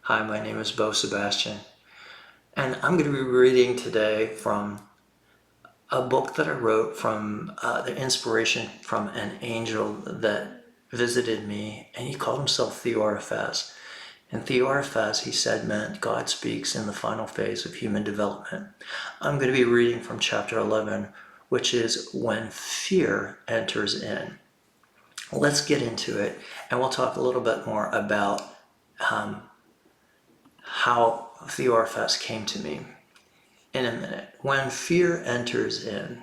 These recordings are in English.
Hi, my name is Bo Sebastian, and I'm going to be reading today from a book that I wrote from the inspiration from an angel that visited me, and he called himself Theoraphasz. And Theoraphasz, he said, meant God speaks in the final phase of human development. I'm going to be reading from chapter 11, which is when fear enters in. Let's get into it, and we'll talk a little bit more about how Theoraphasz came to me in a minute. When fear enters in,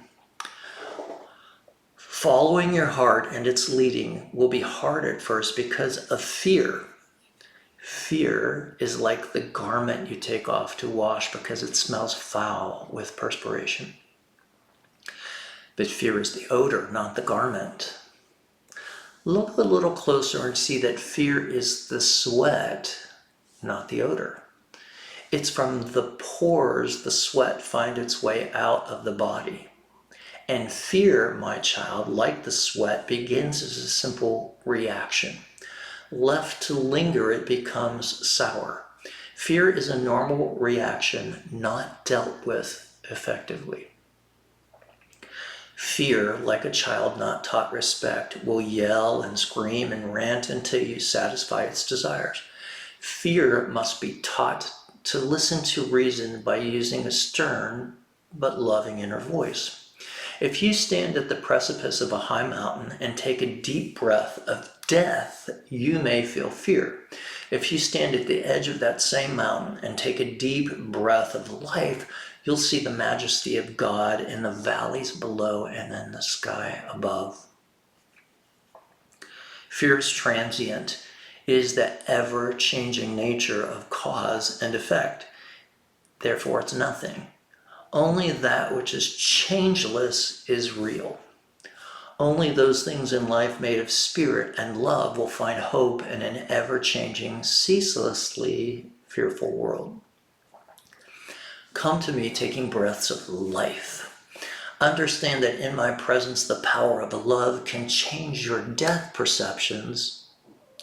following your heart and its leading will be hard at first because of fear. Fear is like the garment you take off to wash because it smells foul with perspiration. But fear is the odor, not the garment. Look a little closer and see that fear is the sweat, not the odor. It's from the pores the sweat finds its way out of the body. And fear, my child, like the sweat, begins as a simple reaction. Left to linger, it becomes sour. Fear is a normal reaction, not dealt with effectively. Fear, like a child not taught respect, will yell and scream and rant until you satisfy its desires. Fear must be taught to listen to reason by using a stern but loving inner voice. If you stand at the precipice of a high mountain and take a deep breath of death, you may feel fear. If you stand at the edge of that same mountain and take a deep breath of life, you'll see the majesty of God in the valleys below and in the sky above. Fear is transient. It is the ever-changing nature of cause and effect. Therefore, it's nothing. Only that which is changeless is real. Only those things in life made of spirit and love will find hope in an ever-changing, ceaselessly fearful world. Come to me taking breaths of life. Understand that in my presence the power of love can change your death perceptions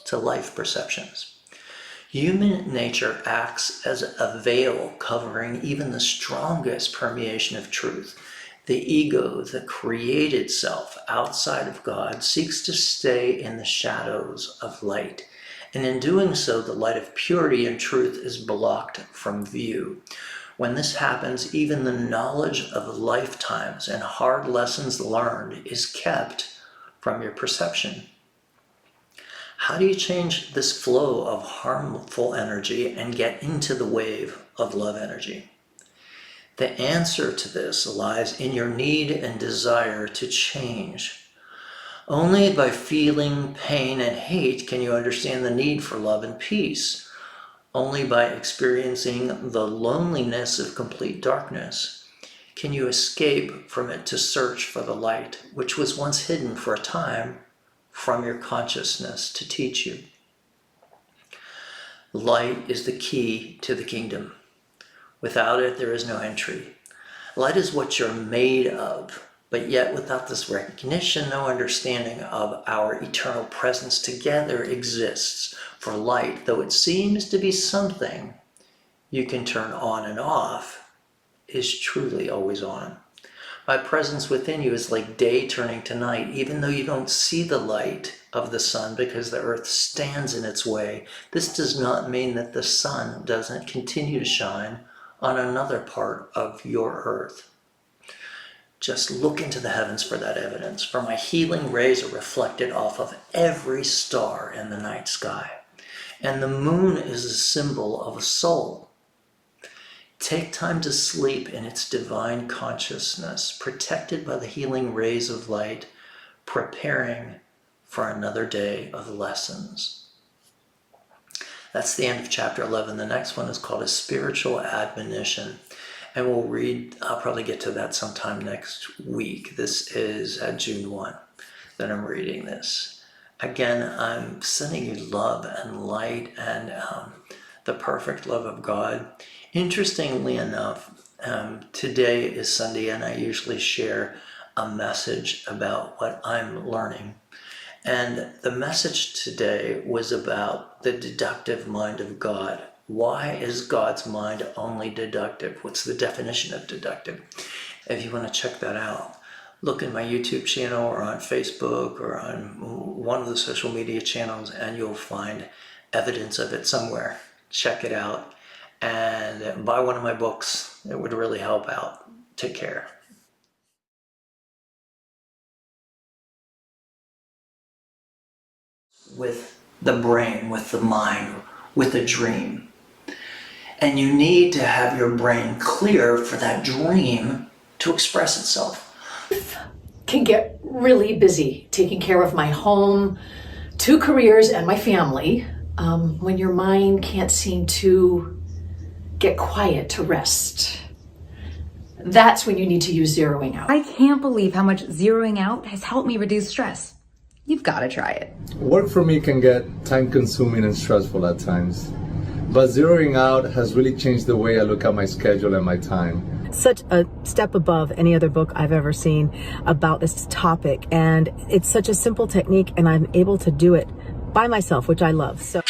to life perceptions. Human nature acts as a veil covering even the strongest permeation of truth. The ego, the created self outside of God, seeks to stay in the shadows of light. And in doing so, the light of purity and truth is blocked from view. When this happens, even the knowledge of lifetimes and hard lessons learned is kept from your perception. How do you change this flow of harmful energy and get into the wave of love energy? The answer to this lies in your need and desire to change. Only by feeling pain and hate can you understand the need for love and peace. Only by experiencing the loneliness of complete darkness can you escape from it to search for the light, which was once hidden for a time from your consciousness to teach you. Light is the key to the kingdom. Without it, there is no entry. Light is what you're made of, but yet without this recognition, no understanding of our eternal presence together exists. For light, though it seems to be something you can turn on and off, is truly always on. My presence within you is like day turning to night, even though you don't see the light of the sun because the earth stands in its way. This does not mean that the sun doesn't continue to shine on another part of your earth. Just look into the heavens for that evidence, for my healing rays are reflected off of every star in the night sky. And the moon is a symbol of a soul. Take time to sleep in its divine consciousness, protected by the healing rays of light, preparing for another day of lessons. That's the end of chapter 11. The next one is called a spiritual admonition. And we'll read, I'll probably get to that sometime next week. This is June 1 that I'm reading this. Again, I'm sending you love and light and the perfect love of God. Interestingly enough, today is Sunday and I usually share a message about what I'm learning. And the message today was about the deductive mind of God. Why is God's mind only deductive? What's the definition of deductive? If you want to check that out, look in my YouTube channel or on Facebook or on one of the social media channels, and you'll find evidence of it somewhere. Check it out and buy one of my books. It would really help out. Take care. With the brain, with the mind, with a dream. And you need to have your brain clear for that dream to express itself. Can get really busy taking care of my home, 2 careers, and my family. When your mind can't seem to get quiet to rest, that's when you need to use zeroing out. I can't believe how much zeroing out has helped me reduce stress. You've got to try it. Work for me can get time-consuming and stressful at times, but zeroing out has really changed the way I look at my schedule and my time. Such a step above any other book I've ever seen about this topic, and it's such a simple technique, and I'm able to do it by myself, which I love. So